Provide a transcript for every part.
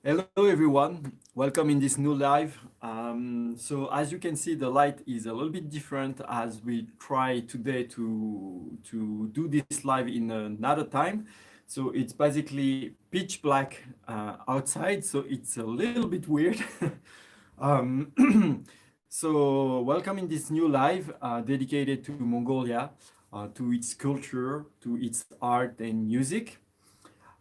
Hello everyone, welcome in this new live. So as you can see, the light is a little bit different as we try today to do this live in another time. So it's basically pitch black outside, so it's a little bit weird. um, so welcome in this new live dedicated to Mongolia, to its culture, to its art and music.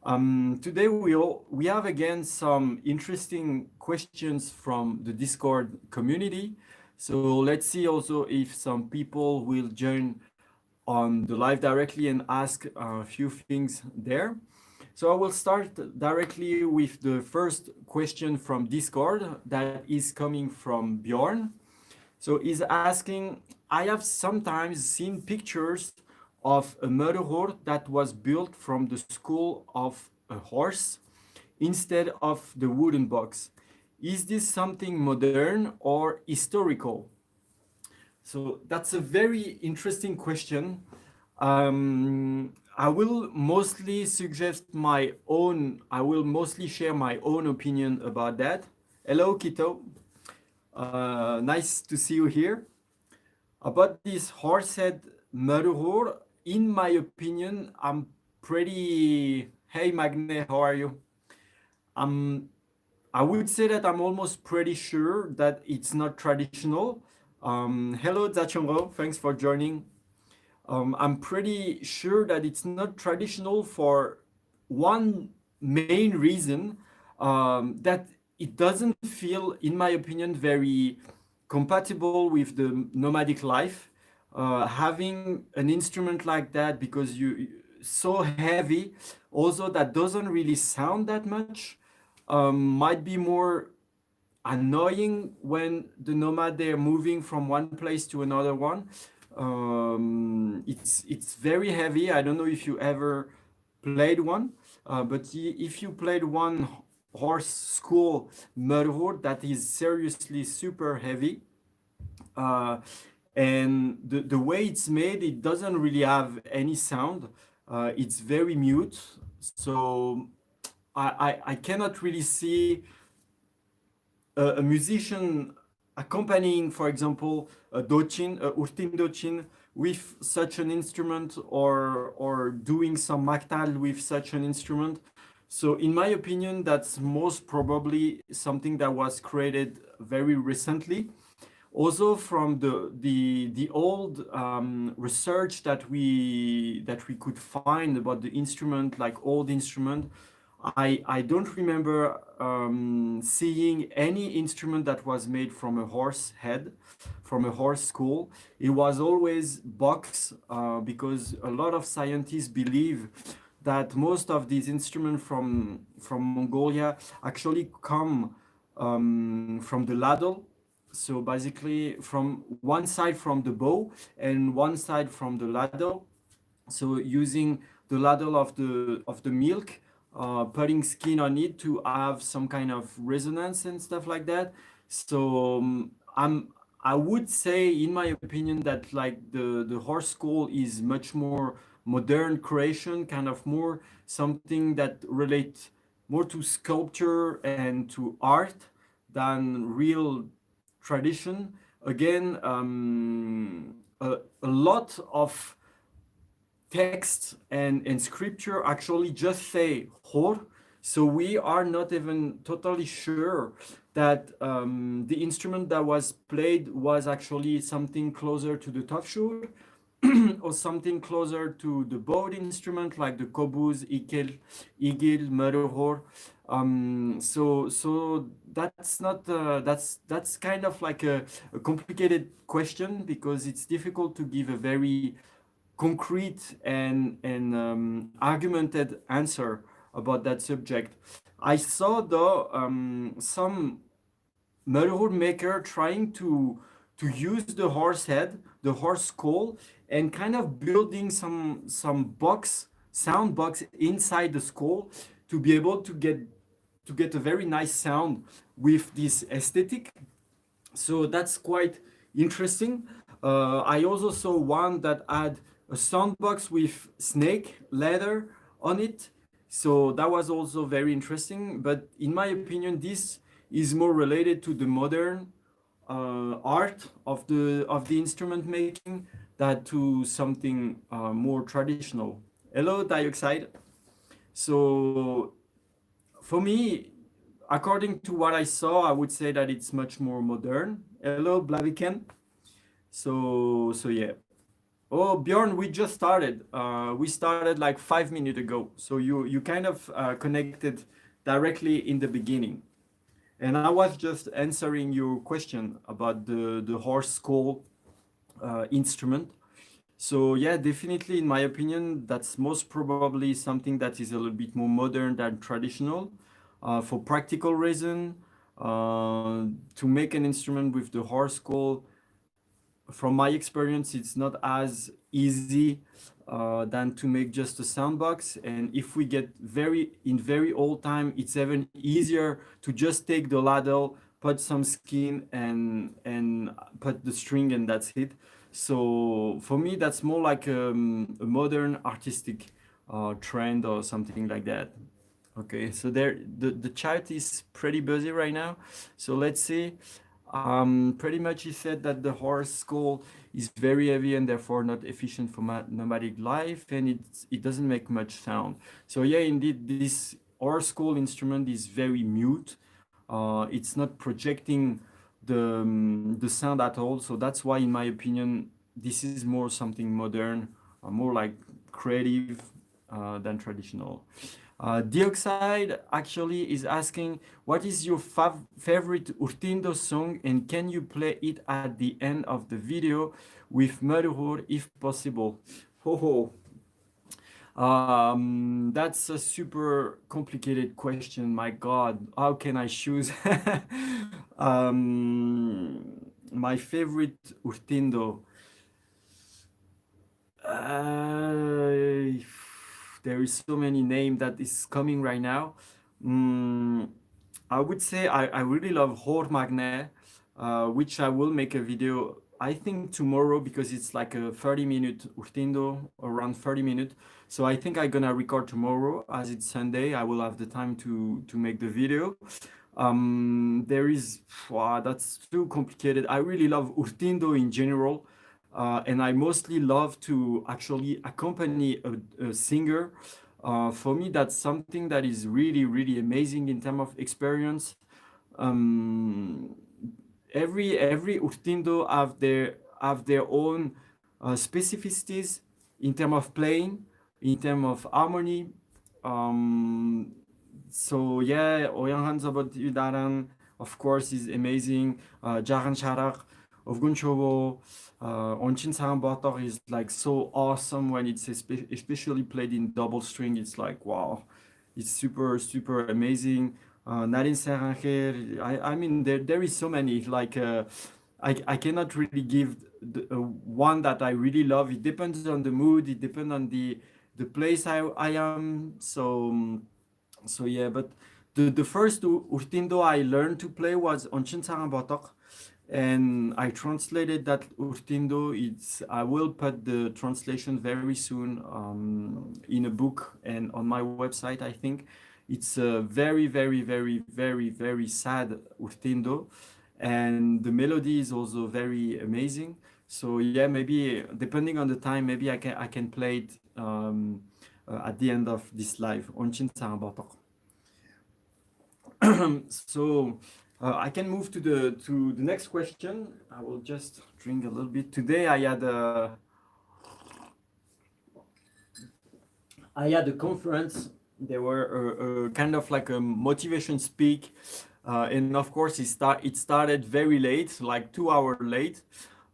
Today we have again some interesting questions from the Discord community. So let's see also if some people will join on the live directly and ask a few things there. So I will start directly with the first question from Discord that is coming from Bjorn. So he's asking, I have sometimes seen pictures of a mare that was built from the skull of a horse instead of the wooden box. Is this something modern or historical? So that's a very interesting question. I will mostly share my own opinion about that. Hello, Kito. Nice to see you here. About this horsehead murderer, in my opinion, I'm pretty. Hey, Magne, how are you? I'm. I would say that I'm almost pretty sure that it's not traditional. Hello, Zachungo. Thanks for joining. I'm pretty sure that it's not traditional for one main reason, that it doesn't feel, in my opinion, very compatible with the nomadic life. Having an instrument like that because you so heavy, also that doesn't really sound that much, might be more annoying when the nomad they're moving from one place to another one. It's very heavy. I don't know if you ever played one, but if you played one horse school murder that is seriously super heavy, uh, and the way it's made, it doesn't really have any sound. It's very mute, so I cannot really see a musician accompanying, for example, a dochin, a Urtiin Duu with such an instrument, or doing some maktal with such an instrument. So in my opinion, that's most probably something that was created very recently. Also from the old research that we could find about the instrument, like old instrument, I don't remember seeing any instrument that was made from a horse head, from a horse skull. It was always box, because a lot of scientists believe that most of these instruments from Mongolia actually come from the ladle. So basically, from one side from the bow and one side from the ladle. So using the ladle of the milk, putting skin on it to have some kind of resonance and stuff like that. So I would say, in my opinion, that like the horse skull is much more modern creation, kind of more something that relates more to sculpture and to art than real tradition. Again, a lot of text and scripture actually just say hor. So we are not even totally sure that the instrument that was played was actually something closer to the tafshur or something closer to the bowed instrument like the kobuz, ikel, igil, merhor. So that's not that's kind of like a complicated question because it's difficult to give a very concrete and argumented answer about that subject. I saw though some murder maker trying to use the horse head, the horse skull, and kind of building some box, sound box inside the skull to be able to get a very nice sound with this aesthetic. So that's quite interesting. I also saw one that had a soundbox with snake leather on it. So that was also very interesting. But in my opinion, this is more related to the modern art of the instrument making than to something more traditional. Hello, Dyoxide. So for me, according to what I saw, I would say that it's much more modern. Hello, Blaviken. So yeah. Oh, Björn, we just started. We started like 5 minutes ago. So you kind of connected directly in the beginning. And I was just answering your question about the horse skull instrument. So yeah, definitely, in my opinion, that's most probably something that is a little bit more modern than traditional. For practical reason, to make an instrument with the horse skull, from my experience, it's not as easy than to make just a soundbox. And if we get very old time, it's even easier to just take the ladle, put some skin, and put the string, and that's it. So for me, that's more like a modern artistic trend or something like that. Okay, so there the chat is pretty busy right now. So let's see. Pretty much he said that the horse skull is very heavy and therefore not efficient for nomadic life, and it doesn't make much sound. So yeah, indeed, this horse skull instrument is very mute. It's not projecting the sound at all. So that's why, in my opinion, this is more something modern, more like creative than traditional. Dyoxide actually is asking, what is your favorite Urtiin Duu song, and can you play it at the end of the video with Morin Huur if possible? Ho ho. That's a super complicated question. My God, how can I choose? My favorite Urtiin Duu. There is so many name that is coming right now. Mm, I would say I really love Hor Magne, which I will make a video, I think tomorrow, because it's like a 30-minute Urtiin Duu, around 30 minutes. So I think I'm gonna record tomorrow, as it's Sunday. I will have the time to make the video. There is, wow, that's too complicated. I really love Urtiin Duu in general. And I mostly love to actually accompany a singer. For me, that's something that is really amazing in terms of experience. Um, every Urtiin Duu have their own specificities in terms of playing, in terms of harmony. Um, so yeah, Oyan Hanzabot Udaran, of course, is amazing. Jaran Sharak of Gunchovo, Onchin Sarambator is like so awesome when it's especially played in double string. It's like wow, it's super amazing. Nadine Serranger, I mean there is so many like I cannot really give one that I really love. It depends on the mood. It depends on the place I am. So yeah, but the first Urtiin Duu I learned to play was Onchin Sarambator, and I translated that Urtiin Duu. It's I will put the translation very soon in a book and on my website. I think it's a very sad Urtiin Duu, and the melody is also very amazing. So yeah, maybe depending on the time, maybe I can play it at the end of this live. Onchin Sarambator. So I can move to the next question. I will just drink a little bit. Today I had a conference. There were a kind of like a motivation speak, and of course it started very late, like 2 hours late,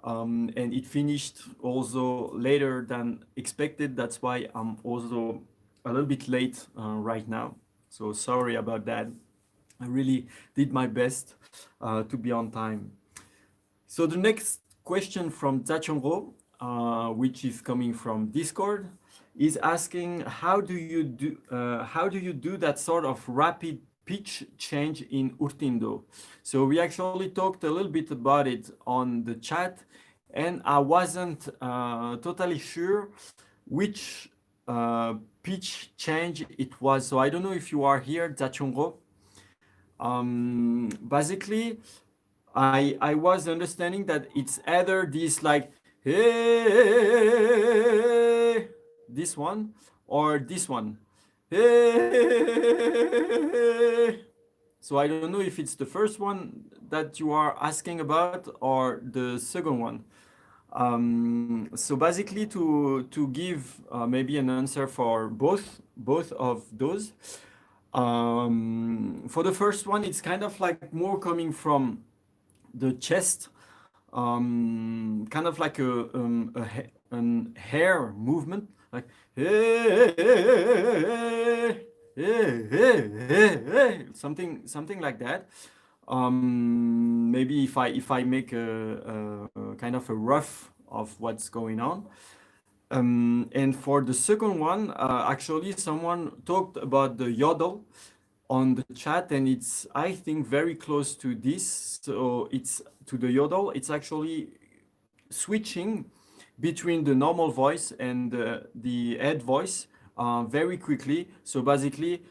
and it finished also later than expected. That's why I'm also a little bit late right now. So sorry about that. I really did my best to be on time. So the next question from Zachungo, which is coming from Discord, is asking how do you do that sort of rapid pitch change in Urtiin Duu? So we actually talked a little bit about it on the chat, and I wasn't totally sure which pitch change it was. So I don't know if you are here, Zachungo. Basically, I was understanding that it's either this like hey, this one or this one. Hey. So I don't know if it's the first one that you are asking about or the second one. So basically, to give maybe an answer for both of those. For the first one, it's kind of like more coming from the chest, kind of like an hair movement, like something like that. Maybe if I make a kind of a rough of what's going on. And for the second one, actually, someone talked about the yodel on the chat, and it's, I think, very close to this. So it's to the yodel. It's actually switching between the normal voice and the head voice very quickly. So basically,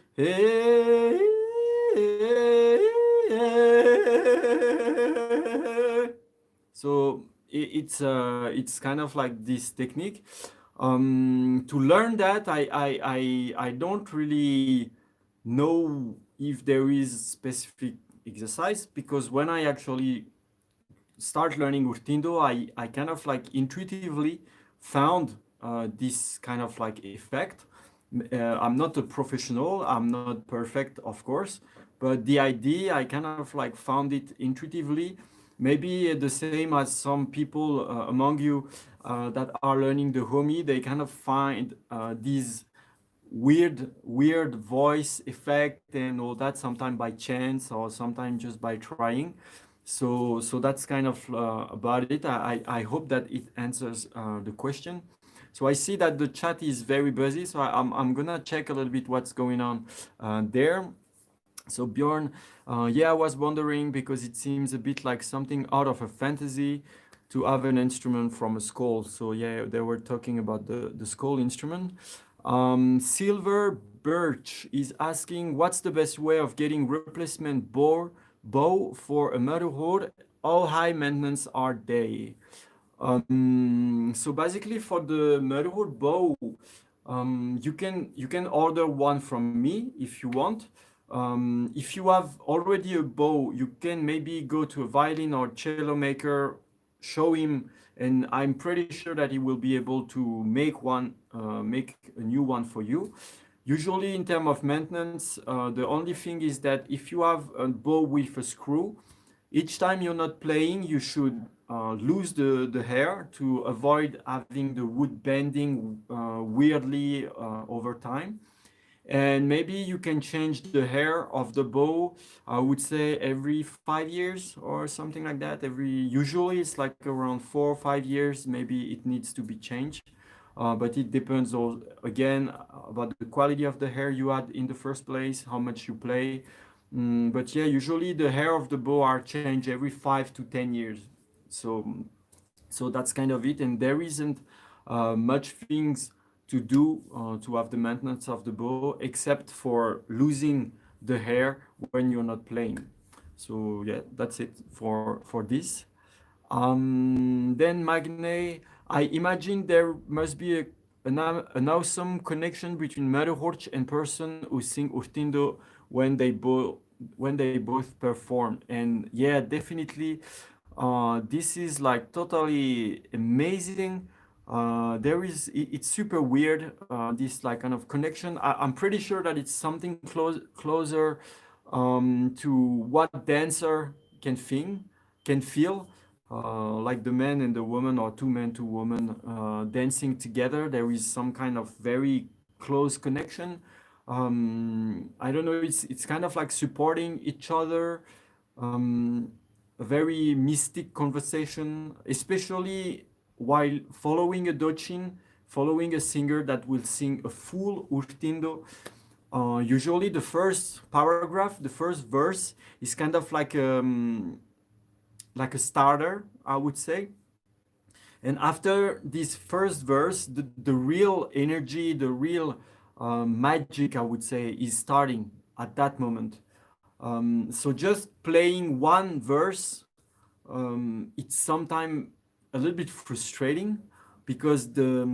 so it's kind of like this technique. To learn that, I don't really know if there is specific exercise, because when I actually start learning Urtiin Duu, I kind of like intuitively found this kind of like effect. I'm not a professional, I'm not perfect, of course, but the idea, I kind of like found it intuitively. Maybe the same as some people among you that are learning the homie, they kind of find these weird voice effect and all that, sometimes by chance or sometimes just by trying. So that's kind of about it. I hope that it answers the question. So I see that the chat is very busy, so I'm gonna check a little bit what's going on there. So Björn, yeah, I was wondering because it seems a bit like something out of a fantasy to have an instrument from a skull. So yeah, they were talking about the skull instrument. Silver Birch is asking, what's the best way of getting replacement bow for a Morin Huur? How high maintenance are they? So basically, for the Morin Huur bow, you can order one from me if you want. If you have already a bow, you can maybe go to a violin or cello maker, show him, and I'm pretty sure that he will be able to make a new one for you. Usually, in terms of maintenance, the only thing is that if you have a bow with a screw, each time you're not playing, you should lose the hair to avoid having the wood bending weirdly over time. And maybe you can change the hair of the bow, I would say every 5 years or something like that. Usually it's like around 4 or 5 years, maybe it needs to be changed. But it depends again about the quality of the hair you had in the first place, how much you play. But yeah, usually the hair of the bow are changed every 5 to 10 years. So that's kind of it, and there isn't much things to do to have the maintenance of the bow, except for losing the hair when you're not playing. So yeah, that's it for this. Then Magne, I imagine there must be an awesome connection between Morin Huur and person who sing Urtiin Duu when they both perform. And yeah, definitely, this is like totally amazing. It's super weird, this like kind of connection. I'm pretty sure that it's something closer to what dancer can feel, like the man and the woman, or two men, two women dancing together. There is some kind of very close connection. I don't know, it's kind of like supporting each other. A very mystic conversation, especially while following a dochin, following a singer that will sing a full Urtiin Duu. Usually the first paragraph, the first verse is kind of like a starter, I would say. And after this first verse, the real energy, the real magic, I would say, is starting at that moment. So just playing one verse, it's sometimes a little bit frustrating because the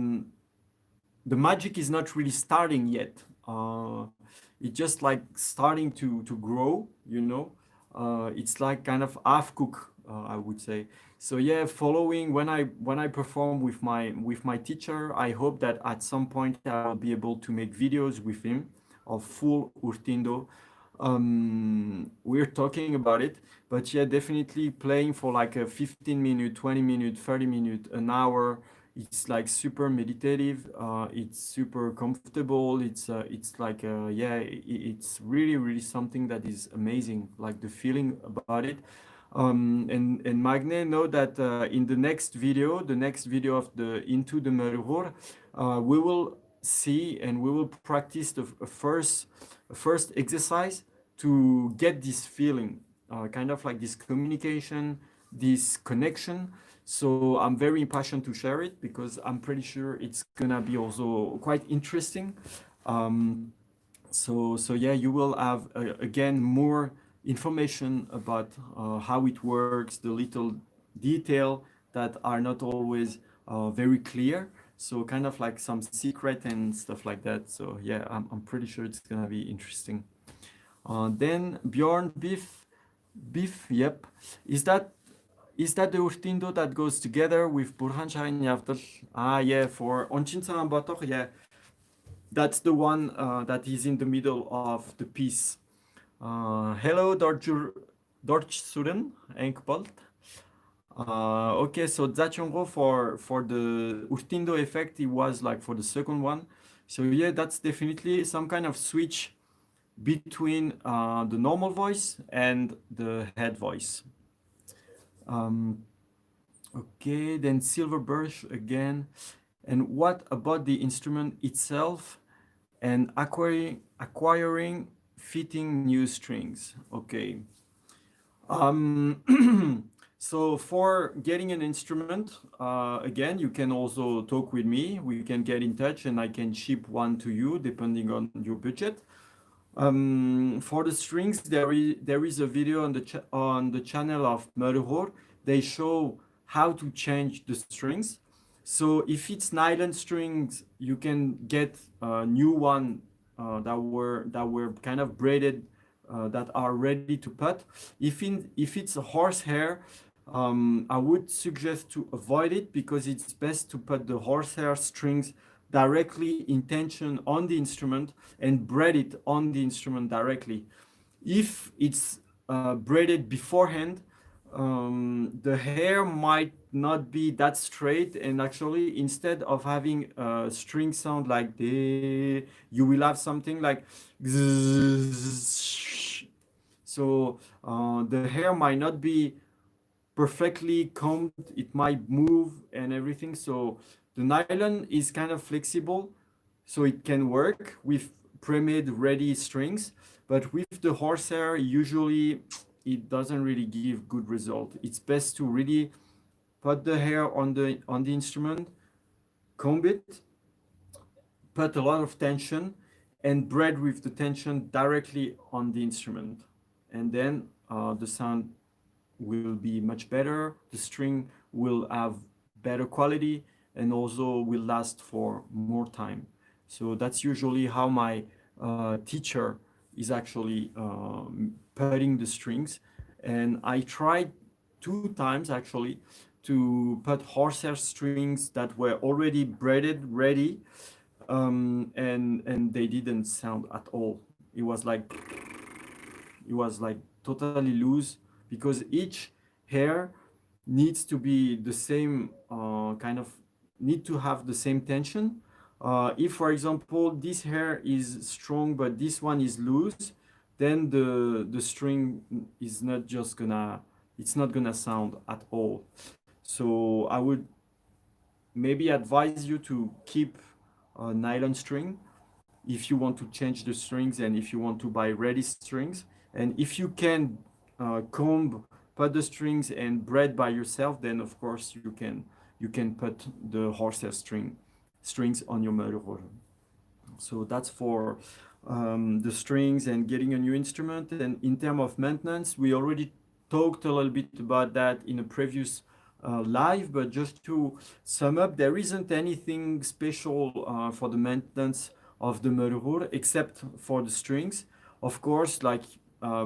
magic is not really starting yet. It's just like starting to grow, you know. It's like kind of half cook, I would say. So yeah, following when I perform with my teacher, I hope that at some point I will be able to make videos with him of full Urtiin Duu. We're talking about it, but yeah, definitely playing for like a 15 minute, 20 minute, 30 minute, an hour. It's like super meditative. It's super comfortable. It's like yeah, it's really really something that is amazing. Like the feeling about it. And Magne know that in the next video of the Into the Morin Huur, we will see and we will practice a first exercise to get this feeling, kind of like this communication, this connection. So I'm very impatient to share it because I'm pretty sure it's gonna be also quite interesting. Um, so yeah, you will have again more information about how it works, the little detail that are not always very clear. So kind of like some secret and stuff like that. So yeah, I'm pretty sure it's gonna be interesting. Then BjörnBiff, yep. Is that is that the Urtiin Duu that goes together with Burhan Shahin Yavdal? Ah, yeah, for Onchin Salam Batok, yeah. That's the one that is in the middle of the piece. Hello, Dorch Suren, Enkpalt. Okay, so Zachungo for the Urtiin Duu effect, it was like for the second one. So yeah, that's definitely some kind of switch between the normal voice and the head voice. Um, okay, then silver birch again. And what about the instrument itself and acquiring fitting new strings? Okay. So for getting an instrument, again, you can also talk with me. We can get in touch and I can ship one to you depending on your budget. For the strings, there is a video on the channel of Morin Huur. They show how to change the strings. So if it's nylon strings, you can get a new one that were kind of braided, that are ready to put. If it's a horsehair, I would suggest to avoid it because it's best to put the horsehair strings directly in tension on the instrument and braid it on the instrument directly. If it's braided beforehand, the hair might not be that straight, and actually instead of having a string sound like the, you will have something like zzz. So the hair might not be perfectly combed, it might move and everything. So the nylon is kind of flexible, so it can work with pre-made ready strings, but with the horsehair, usually it doesn't really give good result. It's best to really put the hair on the instrument, comb it, put a lot of tension, and braid with the tension directly on the instrument. And then the sound will be much better. The string will have better quality and also will last for more time. So that's usually how my teacher is actually putting the strings. And I tried 2 times actually to put horsehair strings that were already braided, ready, and they didn't sound at all. It was like totally loose because each hair needs to be the same kind of need to have the same tension. If, for example, this hair is strong but this one is loose, then the string is not just gonna it's not gonna sound at all. So I would maybe advise you to keep a nylon string if you want to change the strings and if you want to buy ready strings. And if you can comb, put the strings and braid by yourself, then of course you can put the horsehair strings on your motor. So that's for the strings and getting a new instrument. And in terms of maintenance, we already talked a little bit about that in a previous live, but just to sum up, there isn't anything special for the maintenance of the Morin Huur except for the strings. Of course, like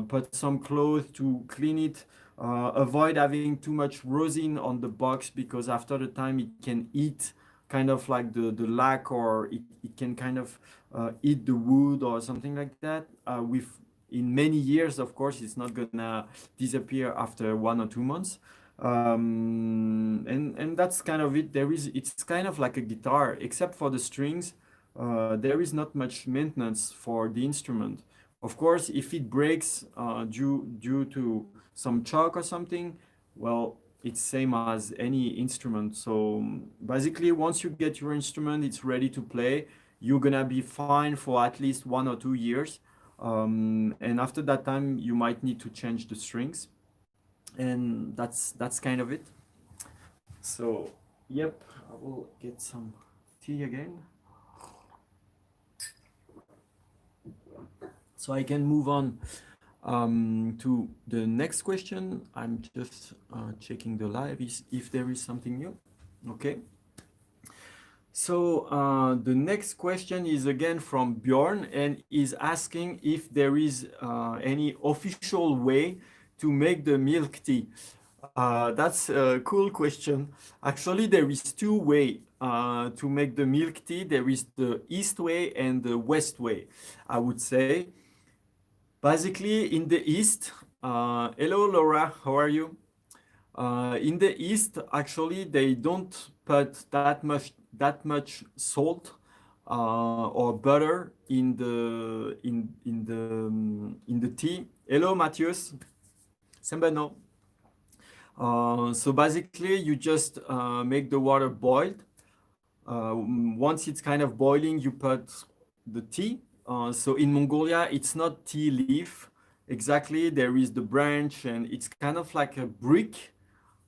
put some cloth to clean it, avoid having too much rosin on the box because after the time it can eat kind of like the lac, or it can kind of eat the wood or something like that. With in many years, of course, it's not gonna disappear after 1 or 2 months. And that's kind of it. It's kind of like a guitar, except for the strings. There is not much maintenance for the instrument. Of course, if it breaks due to some chalk or something, well, it's same as any instrument. So basically, once you get your instrument, it's ready to play. You're gonna be fine for at least 1 or 2 years, and after that time, you might need to change the strings, and that's kind of it. So, yep, I will get some tea again, so I can move on to the next question. I'm just checking the live if there is something new. Okay. So the next question is again from Bjorn and is asking if there is any official way to make the milk tea. That's a cool question. Actually, there is two ways to make the milk tea. There is the east way and the west way, I would say. Basically, in the east, hello Laura, how are you? In the east, actually, they don't put that much salt or butter in the tea. Hello, Matthias. Sembano. So basically, you just make the water boiled. Once it's kind of boiling, you put the tea. So in Mongolia, it's not tea leaf exactly. There is the branch, and it's kind of like a brick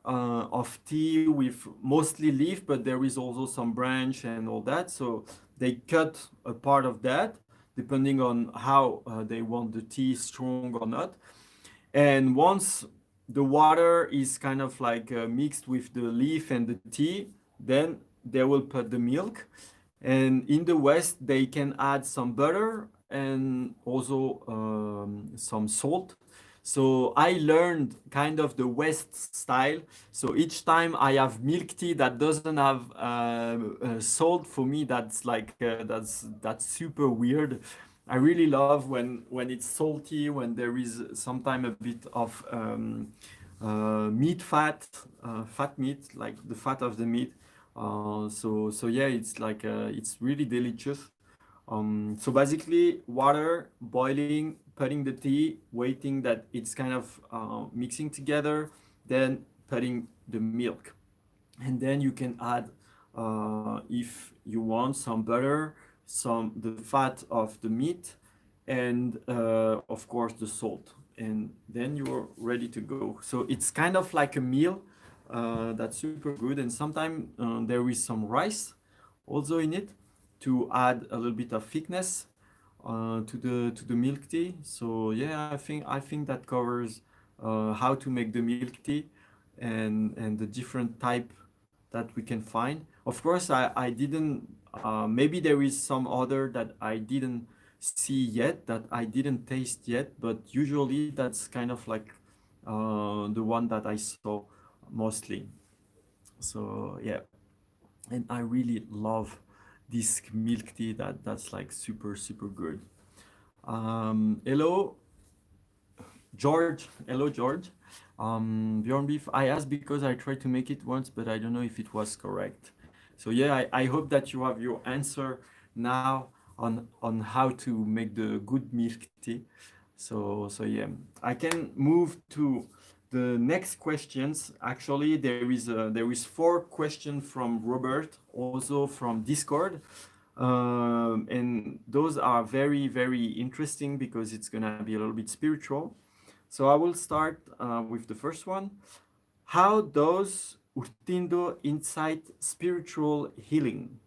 of tea with mostly leaf, but there is also some branch and all that. So they cut a part of that depending on how they want the tea strong or not. And once the water is kind of like mixed with the leaf and the tea, then they will put the milk. And in the West, they can add some butter and also some salt. So I learned kind of the West style. So each time I have milk tea that doesn't have salt, for me that's like that's super weird. I really love when it's salty, when there is sometimes a bit of meat fat meat, like the fat of the meat. So yeah, it's like it's really delicious. So basically, water boiling, putting the tea, waiting that it's kind of mixing together, then putting the milk, and then you can add, if you want, some butter, some the fat of the meat, and of course the salt, and then you're ready to go. So it's kind of like a meal that's super good, and sometimes there is some rice also in it to add a little bit of thickness to the milk tea. So yeah, I think that covers how to make the milk tea and the different type that we can find. Of course, I didn't. Maybe there is some other that I didn't see yet, that I didn't taste yet. But usually that's kind of like the one that I saw mostly. So yeah, and I really love this milk tea that's like super good. Hello, George. Hello, George. BjörnBiff, I asked because I tried to make it once, but I don't know if it was correct. So yeah, I hope that you have your answer now on how to make the good milk tea. So yeah, I can move to the next questions. Actually, there is 4 questions from Robert, also from Discord. And those are very interesting because it's gonna be a little bit spiritual. So I will start with the first one. How does Urtiin Duu incite spiritual healing?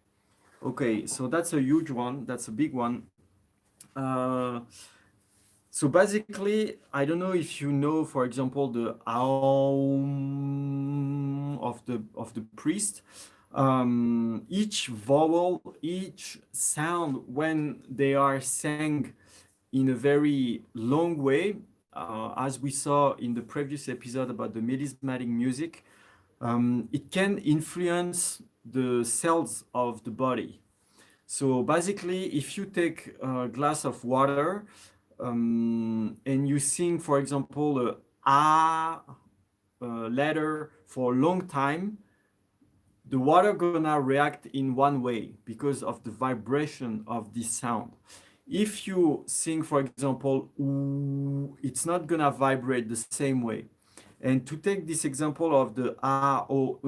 Okay, so that's a huge one. That's a big one. Uh, so basically, I don't know if you know, for example, the aum of the priest. Each vowel, each sound, when they are sang in a very long way, as we saw in the previous episode about the melismatic music, it can influence the cells of the body. So basically, if you take a glass of water and you sing, for example, a ah letter for a long time, the water gonna react in one way because of the vibration of this sound. If you sing, for example, ooh, it's not gonna vibrate the same way. And to take this example of the a o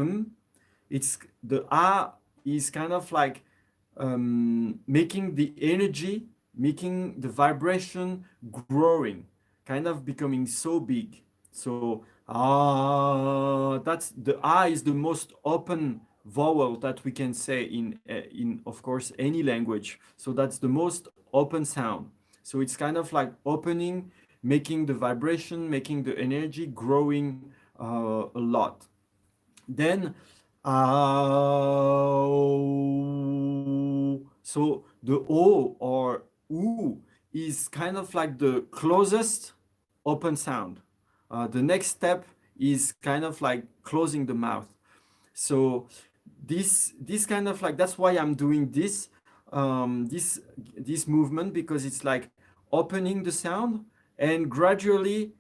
it's the a is kind of like making the energy, making the vibration growing, kind of becoming so big. So that's the ah is the most open vowel that we can say in of course any language. So that's the most open sound. So it's kind of like opening, making the vibration, making the energy growing a lot. Then so the o or oo is kind of like the closest open sound. The next step is kind of like closing the mouth. So this kind of like that's why I'm doing this movement, because it's like opening the sound and gradually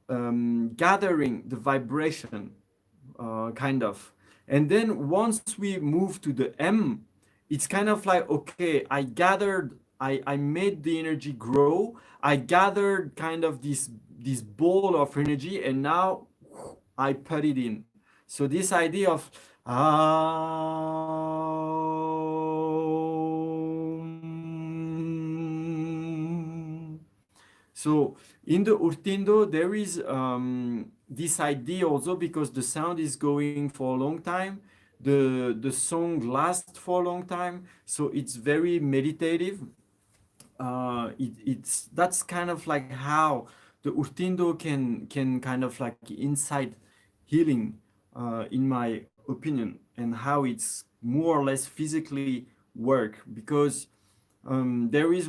gathering the vibration, kind of. And then once we move to the M, it's kind of like, okay, I made the energy grow. I gathered kind of this ball of energy, and now I put it in. So this idea of so in the Urtindo, there is this idea also, because the sound is going for a long time, the song lasts for a long time, so it's very meditative. It's that's kind of like how the Urtindo can kind of like inside healing, in my opinion, and how it's more or less physically work, because there is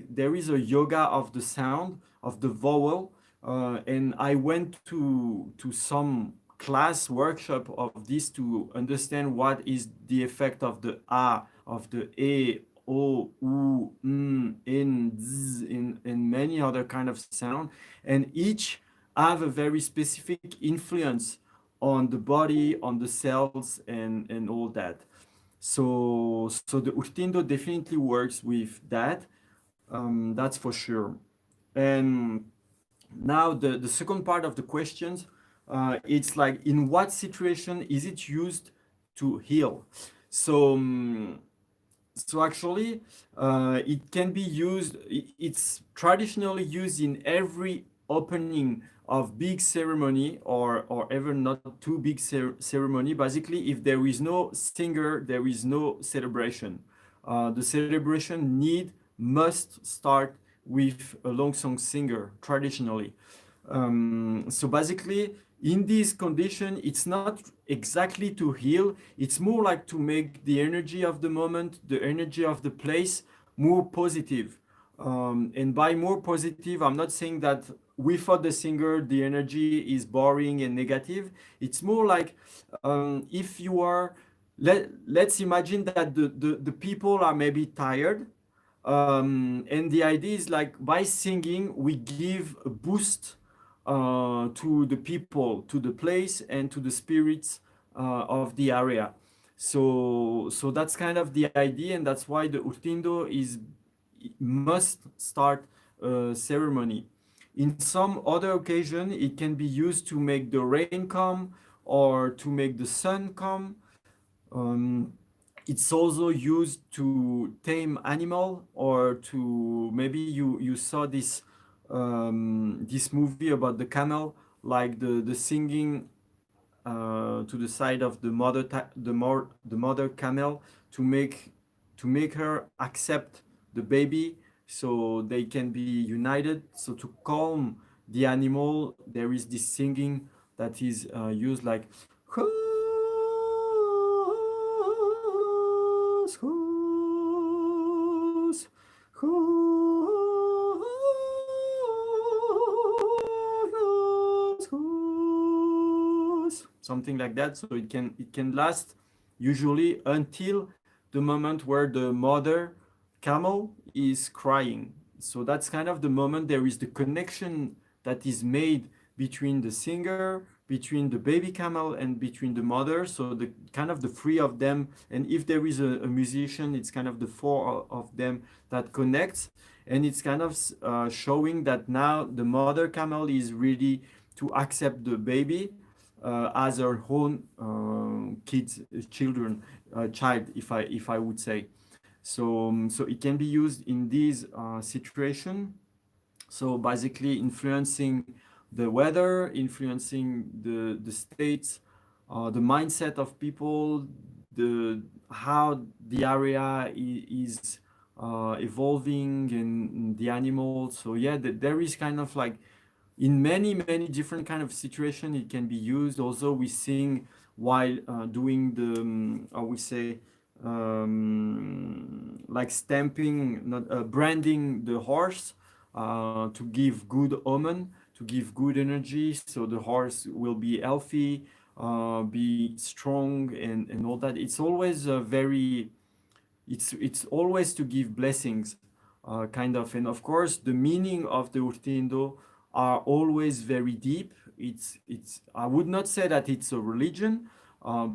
there is a yoga of the sound of the vowel, and I went to some class workshop of this to understand what is the effect of the a, of the e, o, u, in, z, in many other kind of sound, and each have a very specific influence on the body, on the cells, and all that. So the Urtindo definitely works with that. That's for sure. And now the second part of the questions, it's like, in what situation is it used to heal? So so actually, it can be used. It's traditionally used in every opening of big ceremony, or ever not too big ceremony. Basically, if there is no singer, there is no celebration. The celebration must start with a long song singer traditionally. So basically, in this condition, it's not exactly to heal, it's more like to make the energy of the moment, the energy of the place, more positive. And by more positive, I'm not saying that without the singer the energy is boring and negative. It's more like, if you are, let's imagine that the people are maybe tired, and the idea is like, by singing we give a boost to the people, to the place, and to the spirits of the area. So that's kind of the idea, and that's why the Urtindo is must start a ceremony. In some other occasion, it can be used to make the rain come, or to make the sun come. Um, it's also used to tame animal, or to, maybe you saw this movie about the camel, like the singing to the side of the the mother camel to make her accept the baby so they can be united. So to calm the animal, there is this singing that is used like who's, something like that. So it can last usually until the moment where the mother camel is crying. So that's kind of the moment there is the connection that is made between the singer, between the baby camel, and between the mother. So the kind of the three of them, and if there is a musician, it's kind of the four of them that connects, and it's kind of showing that now the mother camel is ready to accept the baby as her own kids, children, child, if I would say. So it can be used in this situation. So basically influencing the weather, influencing the states, the mindset of people, the how the area is evolving and the animals. So yeah, there is kind of like in many different kind of situation it can be used. Also we sing while doing the I would say like stamping, not branding the horse to give good omen, to give good energy, so the horse will be healthy, be strong, and all that. It's always very it's always to give blessings, kind of. And of course the meaning of the Urtiin Duu are always very deep. It's I would not say that it's a religion,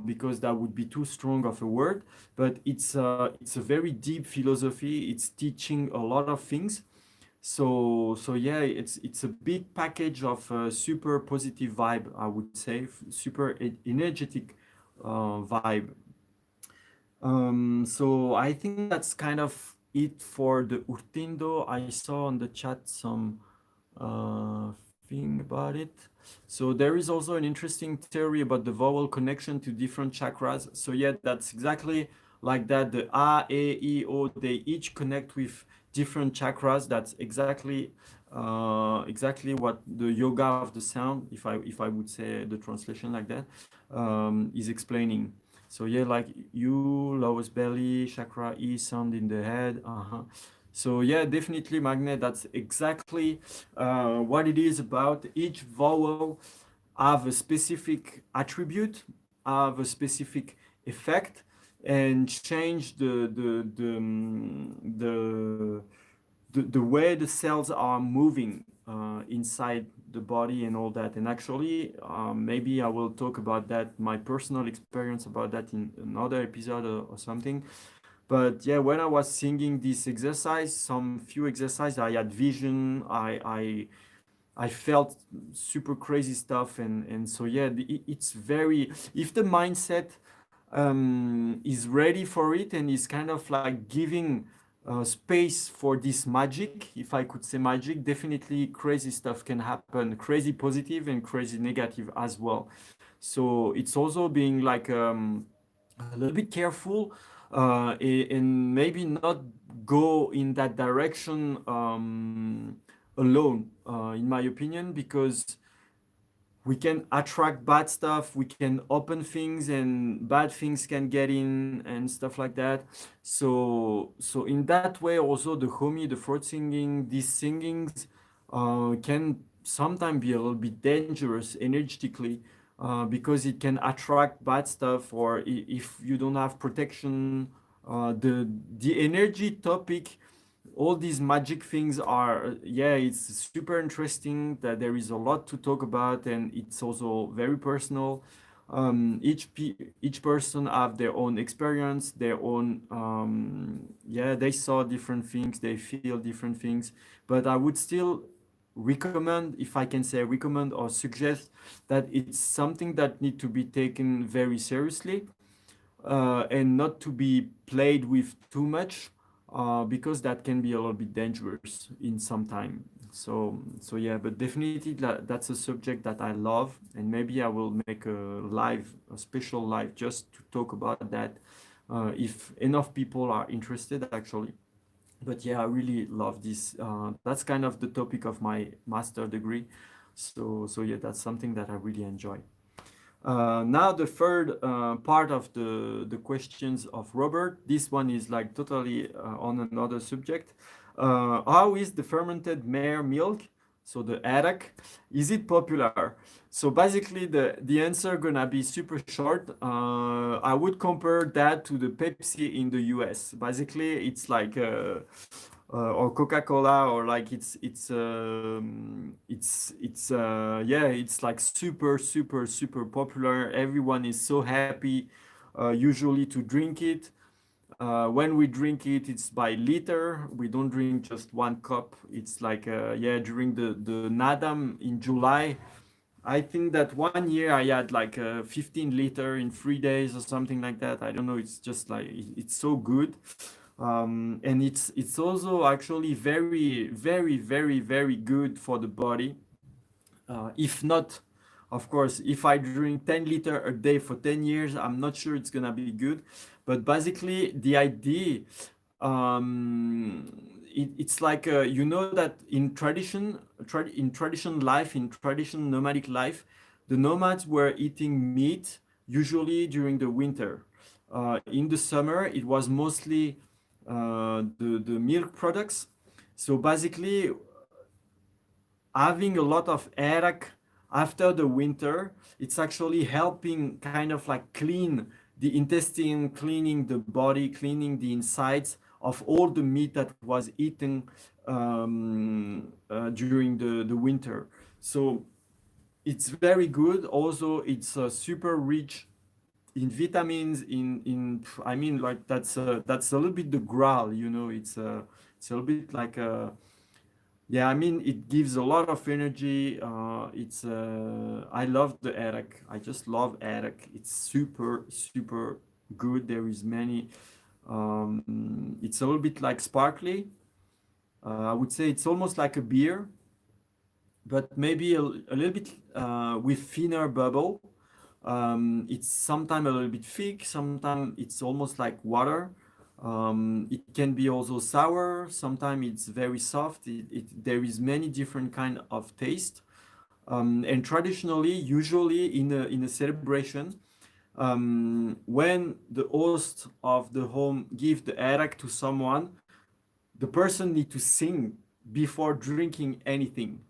because that would be too strong of a word, but it's a very deep philosophy. It's teaching a lot of things. So yeah, it's a big package of super positive vibe, I would say, super energetic vibe. So I think that's kind of it for the Urtiin Duu. I saw on the chat some uh, thing about it. So there is also an interesting theory about the vowel connection to different chakras. So yeah, that's exactly like that. The A, E, I, O, they each connect with different chakras. That's exactly what the yoga of the sound, if I would say the translation like that, is explaining. So yeah, like U, lowest belly, chakra E, sound in the head. So yeah, definitely magnet. That's exactly what it is about. Each vowel have a specific attribute, have a specific effect, and change the way the cells are moving inside the body and all that. And actually, maybe I will talk about that, my personal experience about that in another episode or something. But yeah, when I was singing this exercise, some few exercises, I had vision. I felt super crazy stuff, and so yeah, it's very, if the mindset is ready for it and is kind of like giving space for this magic, if I could say magic, definitely crazy stuff can happen, crazy positive and crazy negative as well. So it's also being like a little bit careful, and maybe not go in that direction alone, in my opinion, because we can attract bad stuff, we can open things and bad things can get in and stuff like that. So in that way also the homie, the throat singing, these singings can sometimes be a little bit dangerous energetically, because it can attract bad stuff, or if you don't have protection, the energy topic, all these magic things are, yeah, it's super interesting that there is a lot to talk about, and it's also very personal. Each person have their own experience, their own yeah, they saw different things, they feel different things. But I would still recommend, if I can say recommend or suggest, that it's something that need to be taken very seriously, and not to be played with too much, because that can be a little bit dangerous in some time. So yeah, but definitely that's a subject that I love, and maybe I will make a special live just to talk about that, if enough people are interested actually. But yeah, I really love this. That's kind of the topic of my master degree. So yeah, that's something that I really enjoy. Now the third part of the questions of Robert. This one is like totally on another subject. How is the fermented mare milk? So the arak, is it popular? So basically the answer gonna be super short. I would compare that to the Pepsi in the US. Basically, it's like or Coca-Cola, or like it's yeah, it's like super popular. Everyone is so happy usually to drink it. When we drink it, it's by liter. We don't drink just one cup. It's like yeah, during the Nadam in July, I think that one year I had like 15 liter in 3 days or something like that. I don't know. It's just like it's so good, and it's also actually very good for the body. If not, of course, if I drink 10 liter a day for 10 years, I'm not sure it's gonna be good. But basically, the idea, it's like you know that in in tradition life, in tradition nomadic life, the nomads were eating meat usually during the winter. In the summer, it was mostly the milk products. So basically, having a lot of arak after the winter, it's actually helping kind of like clean the intestine, cleaning the body, cleaning the insides of all the meat that was eaten during the winter. So it's very good. Also, it's super rich in vitamins. In I mean, like that's a little bit the growl, you know. It's a little bit like a yeah, I mean, it gives a lot of energy. I love the Eric. I just love Eric. It's super good. There is many. It's a little bit like sparkly. I would say it's almost like a beer, but maybe a little bit with thinner bubble. It's sometimes a little bit thick, sometimes it's almost like water. It can be also sour, sometimes it's very soft. There is many different kind of taste. And traditionally, usually in a celebration, when the host of the home give the arak to someone, the person need to sing before drinking anything.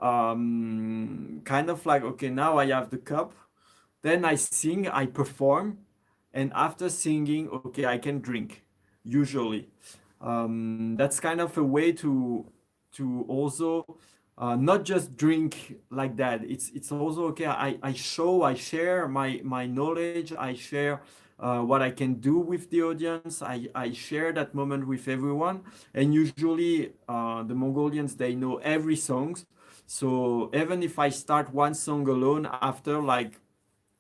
Kind of like, okay, now I have the cup, then I sing, I perform, and after singing, okay, I can drink. Usually, that's kind of a way to also not just drink like that. It's also okay. I share my knowledge. I share what I can do with the audience. I share that moment with everyone. And usually, the Mongolians, they know every song. So even if I start one song alone, after like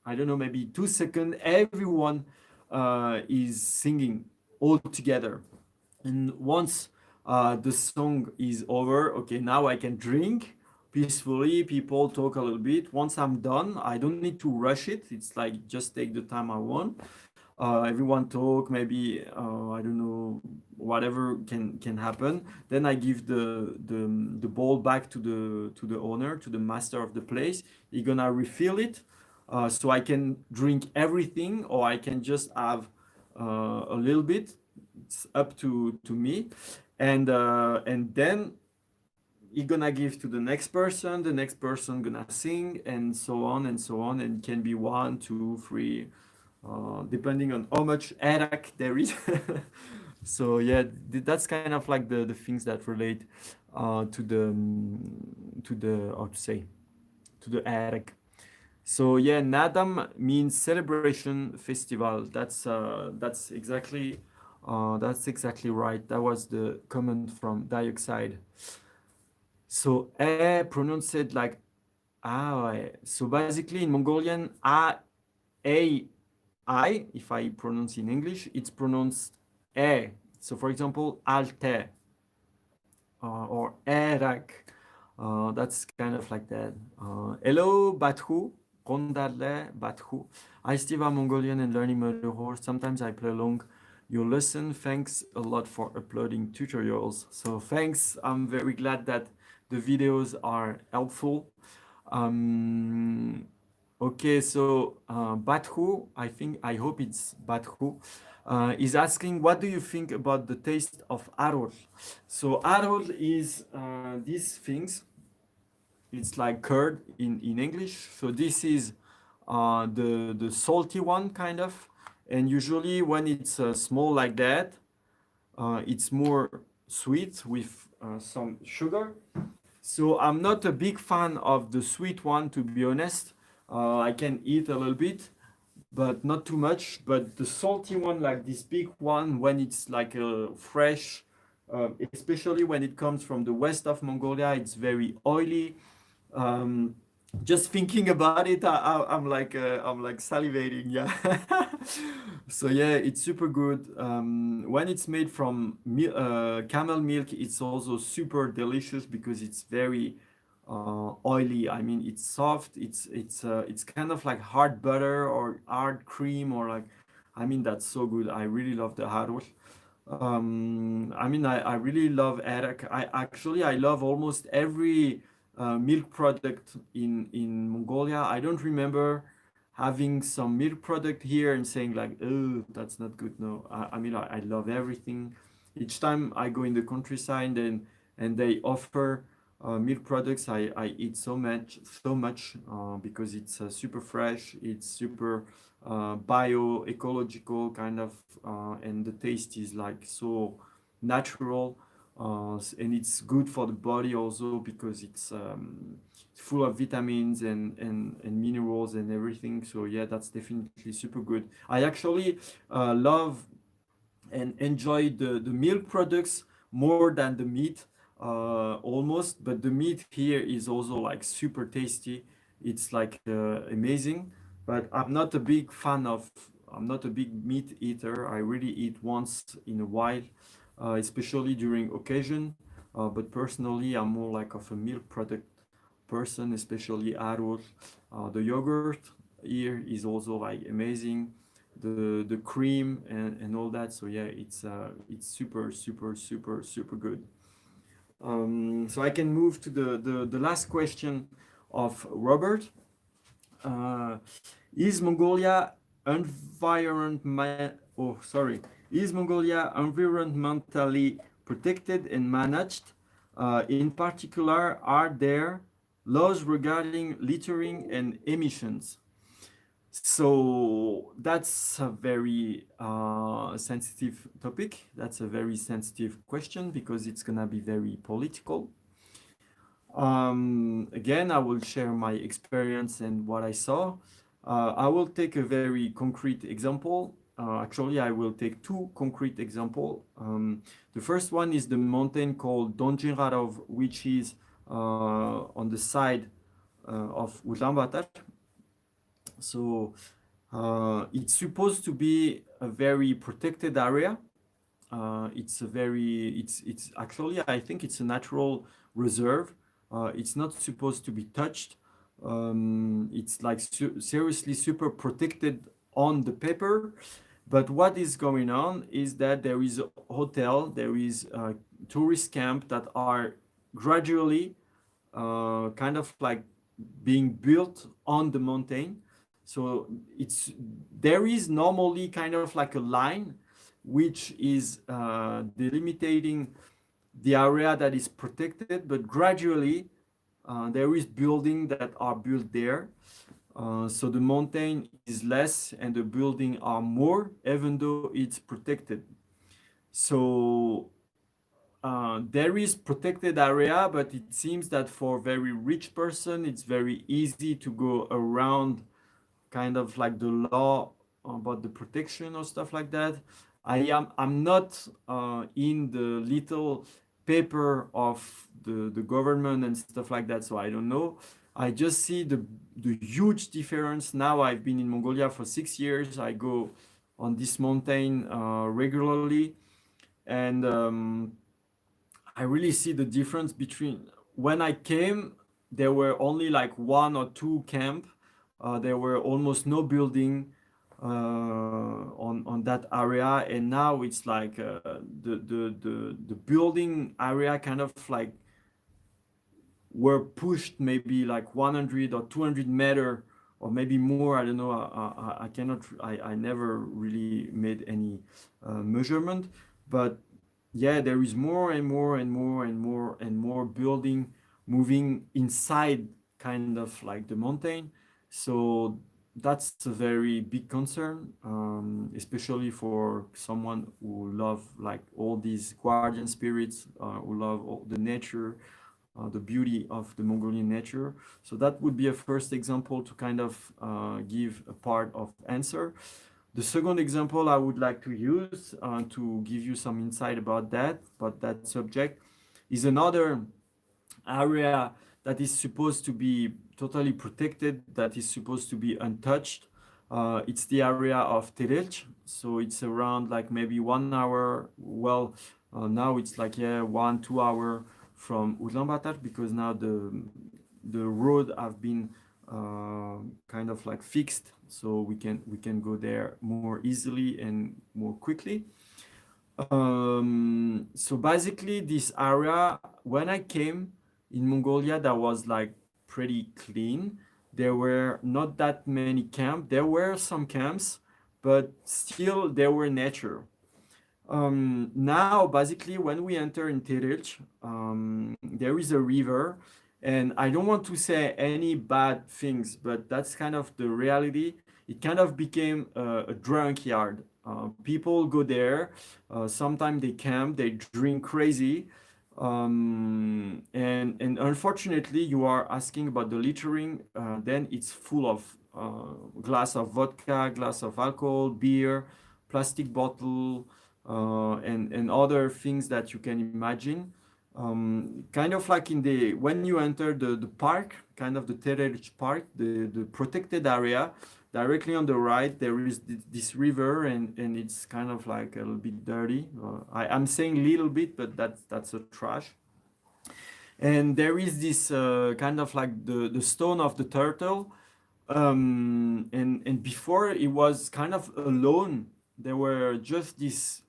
I don't know, maybe 2 seconds, everyone is singing all together. And once the song is over, okay, now I can drink peacefully. People talk a little bit. Once I'm done, I don't need to rush it. It's like just take the time I want. Everyone talk, maybe I don't know, whatever can happen. Then I give the ball back to the owner, to the master of the place. He gonna refill it, so I can drink everything, or I can just have a little bit. It's up to me, and then he gonna give to the next person. The next person gonna sing, and so on and so on. And it can be one, two, three, depending on how much arak there is. So yeah, that's kind of like the things that relate to the how to say, to the arak. So yeah, Nadam means celebration festival. That's exactly right. That was the comment from Dyoxide. So pronounced like ah. So basically in Mongolian a I, if I pronounce in English, it's pronounced e. So for example, alte or erak. That's kind of like that. Hello, Bathu, Rondadle, Bathu. I still am Mongolian and learning murder horse. Sometimes I play along your lesson. Thanks a lot for uploading tutorials. So thanks. I'm very glad that the videos are helpful. Um, okay, so Bathu, I hope it's Bathu, is asking, what do you think about the taste of arroz? So arroz is these things. It's like curd in English. So this is the salty one kind of. And usually when it's small like that, it's more sweet with some sugar. So I'm not a big fan of the sweet one, to be honest. I can eat a little bit, but not too much. But the salty one, like this big one, when it's like fresh, especially when it comes from the west of Mongolia, it's very oily. Um, just thinking about it, I'm like salivating. Yeah. So yeah, it's super good. When it's made from camel milk, it's also super delicious because it's very oily. I mean, it's soft. It's kind of like hard butter or hard cream or like. I mean, that's so good. I really love the harur. I mean, I really love Arak. I love almost every milk product in Mongolia. I don't remember having some milk product here and saying like, oh, that's not good. No, I mean, I love everything. Each time I go in the countryside and they offer milk products, I eat so much because it's super fresh. It's super bio ecological kind of, and the taste is like so natural, and it's good for the body also because it's full of vitamins and minerals and everything. So yeah, that's definitely super good. I actually love and enjoy the milk products more than the meat, almost. But the meat here is also like super tasty. It's like amazing. But I'm not a big meat eater. I really eat once in a while, especially during occasion. But personally, I'm more like of a milk product person, especially arroz. The yogurt here is also like amazing, the cream and all that. So yeah, it's super good. So I can move to the last question of Robert. Uh, is Mongolia is Mongolia environmentally protected and managed? In particular, are there laws regarding littering and emissions? So that's a very sensitive topic. That's a very sensitive question because it's gonna be very political. Again, I will share my experience and what I saw. I will take a very concrete example. Actually, I will take two concrete examples. The first one is the mountain called Donjingarov, which is on the side of Ulaanbaatar. So it's supposed to be a very protected area. It's actually, I think it's a natural reserve. It's not supposed to be touched. It's like seriously super protected on the paper. But what is going on is that there is a hotel, there is a tourist camp that are gradually kind of like being built on the mountain. So there is normally kind of like a line which is delimiting the area that is protected, but gradually there is building that are built there. So the mountain is less and the building are more, even though it's protected. So there is protected area, but it seems that for very rich person, it's very easy to go around kind of like the law about the protection or stuff like that. I'm not in the little paper of the government and stuff like that, so I don't know. I just see the huge difference. Now I've been in Mongolia for 6 years. I go on this mountain regularly, and I really see the difference between when I came, there were only like one or two camp. There were almost no building on that area, and now it's like the building area kind of like were pushed maybe like 100 or 200 meter or maybe more. I don't know. I cannot. I never really made any measurement, but yeah, there is more and more and more and more and more building moving inside kind of like the mountain. So that's a very big concern, especially for someone who love like all these guardian spirits, who love all the nature, the beauty of the Mongolian nature. So that would be a first example to kind of give a part of answer. The second example I would like to use to give you some insight about that subject, is another area that is supposed to be totally protected, that is supposed to be untouched. It's the area of Terelch. So it's around like maybe 1 hour. Well, now it's like, yeah, 1-2 hour from Ulaanbaatar, because now the road have been kind of like fixed, so we can go there more easily and more quickly. So basically, this area, when I came in Mongolia, that was like pretty clean. There were not that many camps. There were some camps, but still there were nature. Now, basically, when we enter in Terelch, there is a river, and I don't want to say any bad things, but that's kind of the reality. It kind of became a drunk yard. People go there. Sometimes they camp, they drink crazy, and unfortunately, you are asking about the littering. Then it's full of glass of vodka, glass of alcohol, beer, plastic bottle, and other things that you can imagine. Kind of like in the when you enter the park, kind of the Terelch Park, the protected area, directly on the right there is this river, and it's kind of like a little bit dirty. I'm saying little bit, but that's a trash. And there is this kind of like the stone of the turtle, and before it was kind of alone. There were just this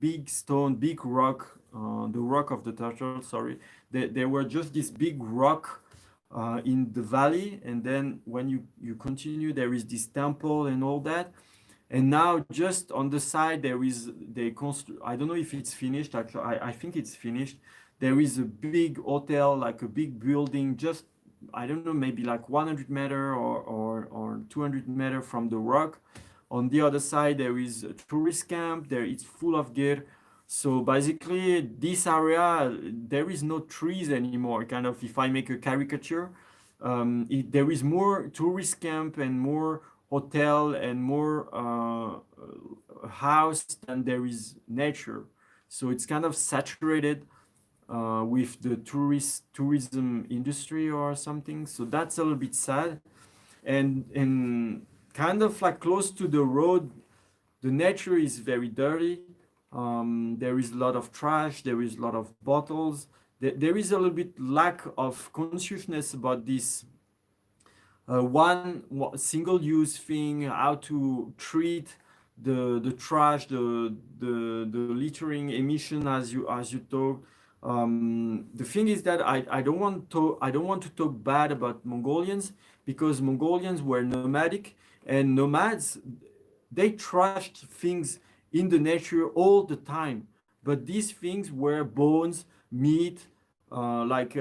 big stone, big rock, the rock of the turtle, sorry. There were just this big rock in the valley, and then when you continue, there is this temple and all that. And now just on the side there is, I don't know if it's finished. Actually, I think it's finished. There is a big hotel, like a big building, just, I don't know, maybe like 100 meter or 200 meter from the rock. On the other side, there is a tourist camp. There it's full of gear. So basically, this area, there is no trees anymore. Kind of, if I make a caricature, there is more tourist camp and more hotel and more house than there is nature. So it's kind of saturated with the tourism industry or something. So that's a little bit sad. And kind of like close to the road, the nature is very dirty. There is a lot of trash. There is a lot of bottles. There is a little bit lack of consciousness about this one single-use thing, how to treat the trash, the littering emission, as you talk. The thing is that I don't want to talk bad about Mongolians, because Mongolians were nomadic, and nomads, they trashed things in the nature all the time. But these things were bones, meat, like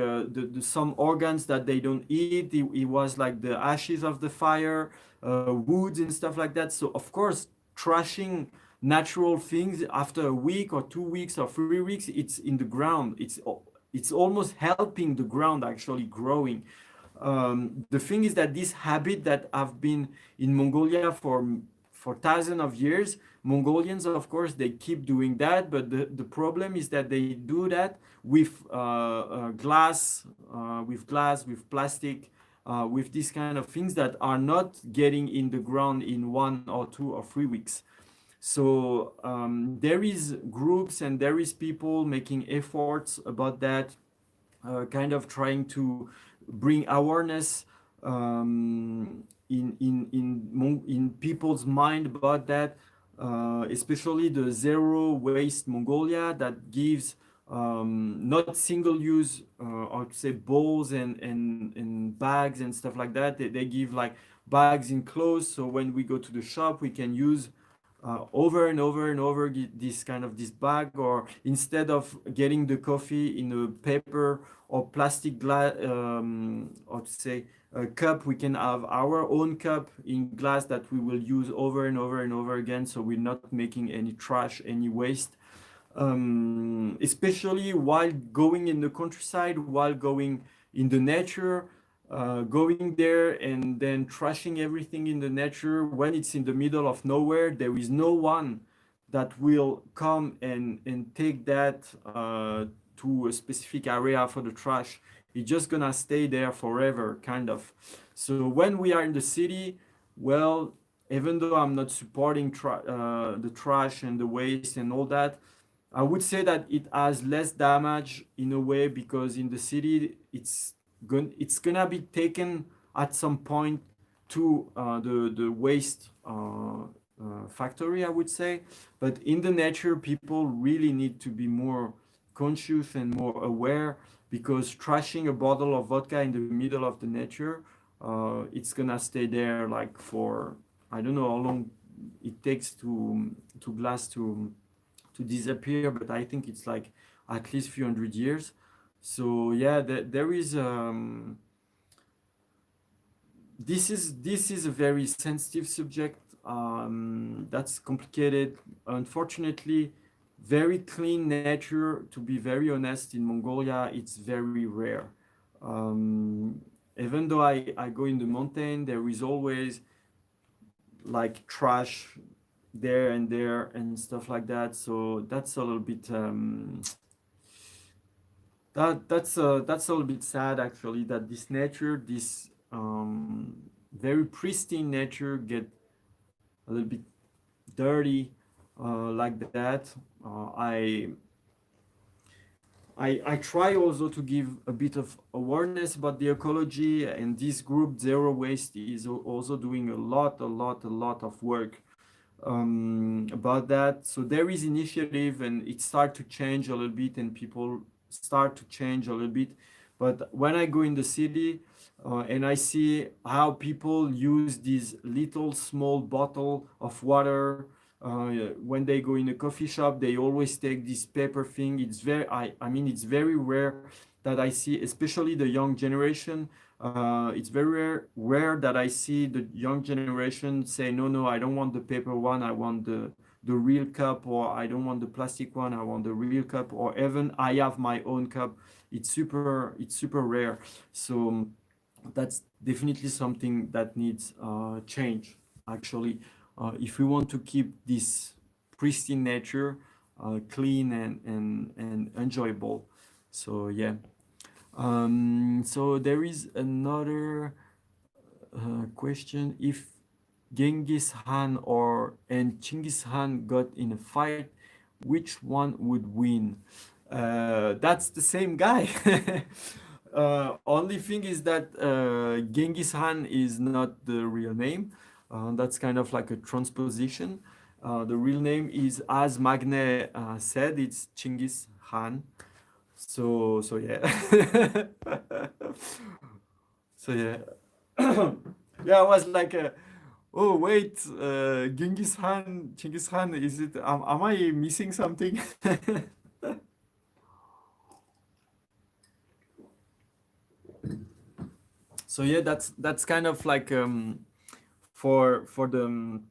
some organs that they don't eat. It was like the ashes of the fire, woods and stuff like that. So of course, trashing natural things after a week or 2 weeks or 3 weeks, it's in the ground. It's almost helping the ground actually growing. The thing is that this habit that have been in Mongolia for thousands of years, Mongolians, of course, they keep doing that, but the problem is that they do that with glass, with plastic, with these kind of things that are not getting in the ground in 1 or 2 or 3 weeks. So there is groups and there is people making efforts about that. kind of trying to bring awareness in people's mind about that, especially the zero waste Mongolia that gives not single use, I would say bowls and bags and stuff like that. They give like bags in clothes, so when we go to the shop we can use over and over and over this kind of this bag, or instead of getting the coffee in a paper or plastic glass, or to say a cup, we can have our own cup in glass that we will use over and over and over again, so we're not making any trash, any waste, especially while going in the countryside, while going in the nature, going there and then trashing everything in the nature when it's in the middle of nowhere. There is no one that will come and take that to a specific area for the trash. It's just gonna stay there forever, kind of. So when we are in the city, well, even though I'm not supporting the trash and the waste and all that, I would say that it has less damage in a way, because in the city it's gonna be taken at some point to the waste factory, I would say. But in the nature, people really need to be more conscious and more aware, because trashing a bottle of vodka in the middle of the nature, it's gonna stay there like for, I don't know how long it takes to glass to disappear, but I think it's like at least few hundred years. So yeah, there is this is a very sensitive subject, that's complicated. Unfortunately, very clean nature, to be very honest, in Mongolia it's very rare. Even though I go in the mountain, there is always like trash there and stuff like that. So that's a little bit that's a little bit sad, actually, that this nature, this very pristine nature, get a little bit dirty like that. I try also to give a bit of awareness about the ecology, and this group Zero Waste is also doing a lot of work about that. So there is initiative, and it start to change a little bit, and people start to change a little bit. But when I go in the city and I see how people use this little small bottle of water, when they go in a coffee shop, they always take this paper thing. It's very, I mean, it's very rare that I see, especially the young generation. It's very rare that I see the young generation say, no, I don't want the paper one, I want the real cup, or I don't want the plastic one, I want the real cup, or even I have my own cup. It's super rare. So that's definitely something that needs change, actually, if we want to keep this pristine nature clean and enjoyable. So yeah. So there is another question. If Genghis Khan and Chinggis Khan got in a fight, which one would win? That's the same guy. Only thing is that Genghis Khan is not the real name. That's kind of like a transposition. The real name is, as Magne said, it's Chinggis Khan. So yeah. So yeah. Yeah, I was like, oh wait, Genghis Khan, is it? Am I missing something? So yeah, that's kind of like for the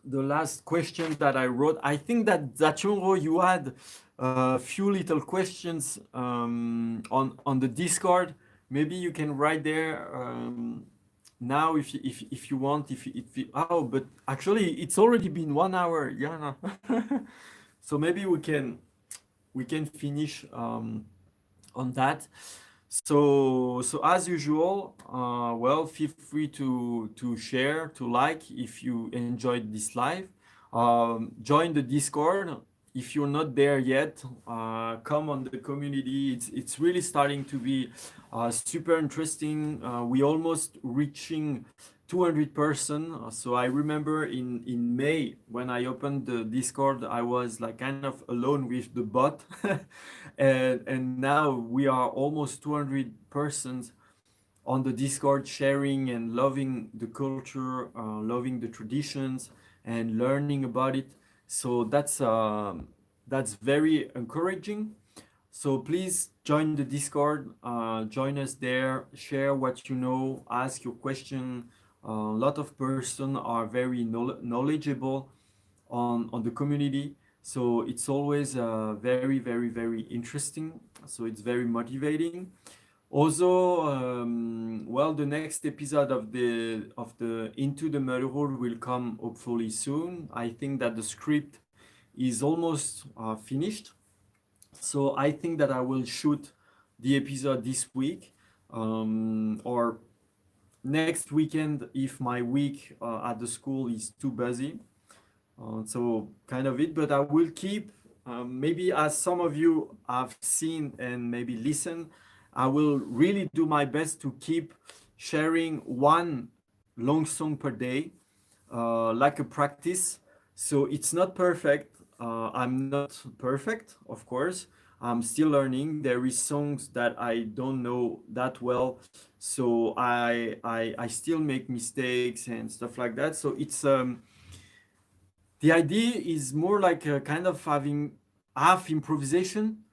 last question that I wrote. I think that Zachungo, you had a few little questions on the Discord. Maybe you can write there now if you want. Oh, but actually it's already been 1 hour. Yeah. So maybe we can finish on that. So as usual, well, feel free to share, to like if you enjoyed this live. Join the Discord if you're not there yet, come on the community. It's really starting to be super interesting. We almost reaching 200 person. So I remember in May when I opened the Discord, I was like kind of alone with the bot, and now we are almost 200 persons on the Discord, sharing and loving the culture, loving the traditions, and learning about it. So that's very encouraging. So please join the Discord, join us there, share what you know, ask your question. A lot of person are very knowledgeable on the community. So it's always very, very, very interesting. So it's very motivating. Also, well, the next episode of the Into the Murder will come hopefully soon. I think that the script is almost finished, so I think that I will shoot the episode this week, or next weekend if my week at the school is too busy. So kind of it, but I will keep, maybe as some of you have seen and maybe listen, I will really do my best to keep sharing one long song per day, like a practice. So it's not perfect. I'm not perfect, of course. I'm still learning. There is songs that I don't know that well, so I still make mistakes and stuff like that. So it's the idea is more like a kind of having half improvisation.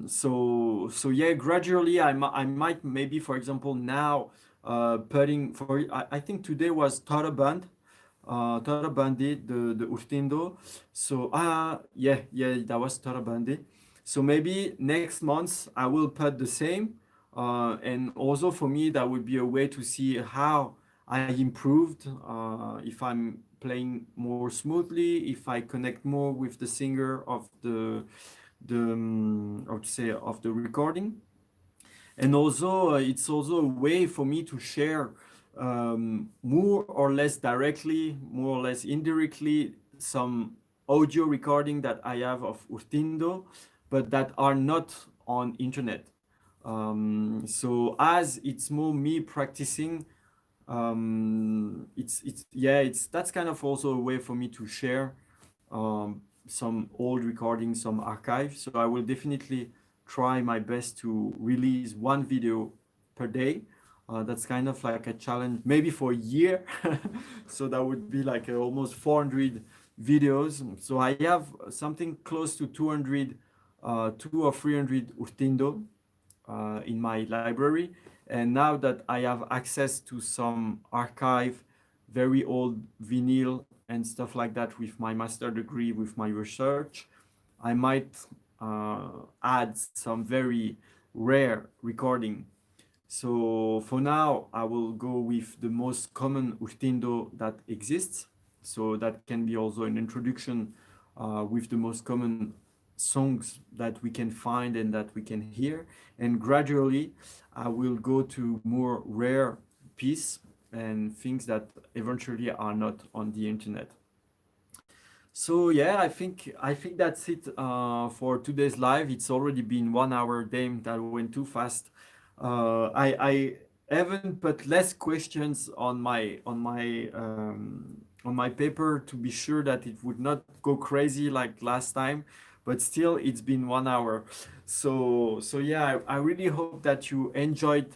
So yeah, gradually I might maybe, for example, now putting for I think today was Tara Band, Tara Bandi, the Urtiin Duu. So yeah, that was Tara Bandi. So maybe next month I will put the same, and also for me that would be a way to see how I improved, if I'm playing more smoothly, if I connect more with the singer of I would say of the recording. And also it's also a way for me to share, more or less directly, more or less indirectly, some audio recording that I have of Urtiin Duu, but that are not on internet. So as it's more me practicing, it's yeah, it's that's kind of also a way for me to share some old recordings, some archives. So I will definitely try my best to release one video per day. That's kind of like a challenge, maybe for a year. So that would be like almost 400 videos. So I have something close to 200, 2 or 300 Urtiin Duu in my library. And now that I have access to some archive, very old vinyl and stuff like that with my master degree, with my research, I might add some very rare recording. So for now, I will go with the most common Urtiin Duu that exists. So that can be also an introduction with the most common songs that we can find and that we can hear. And gradually, I will go to more rare piece and things that eventually are not on the internet. So yeah, I think that's it for today's live. It's already been 1 hour. Damn, that went too fast. I haven't put less questions on my paper to be sure that it would not go crazy like last time, but still it's been 1 hour. So yeah, I really hope that you enjoyed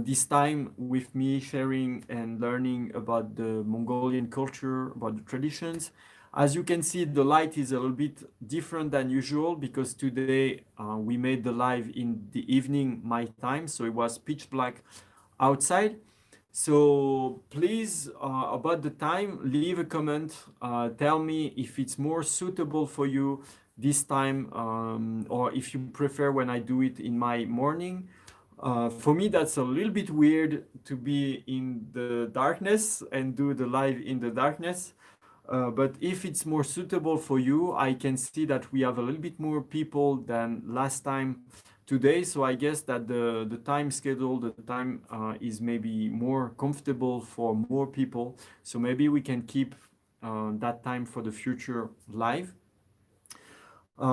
this time with me sharing and learning about the Mongolian culture, about the traditions. As you can see, the light is a little bit different than usual because today we made the live in the evening my time, so it was pitch black outside. So please, about the time, leave a comment. Tell me if it's more suitable for you this time, or if you prefer when I do it in my morning. For me, that's a little bit weird to be in the darkness and do the live in the darkness. But if it's more suitable for you, I can see that we have a little bit more people than last time today. So I guess that the time schedule, the time is maybe more comfortable for more people. So maybe we can keep that time for the future live.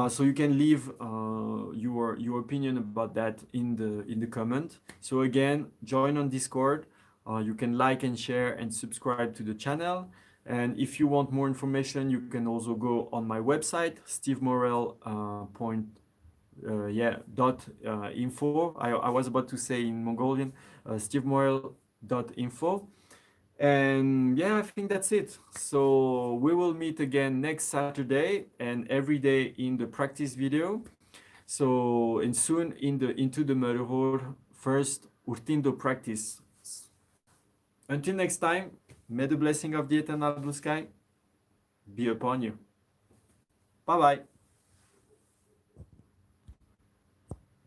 So you can leave your opinion about that in the comment. So again, join on Discord. You can like and share and subscribe to the channel. And if you want more information, you can also go on my website, .info. I was about to say in Mongolian, stevemorel.info. And yeah, I think that's it. So we will meet again next Saturday and every day in the practice video. So and soon into the Morin Huur first Urtiin Duu practice. Until next time, may the blessing of the eternal blue sky be upon you. Bye bye.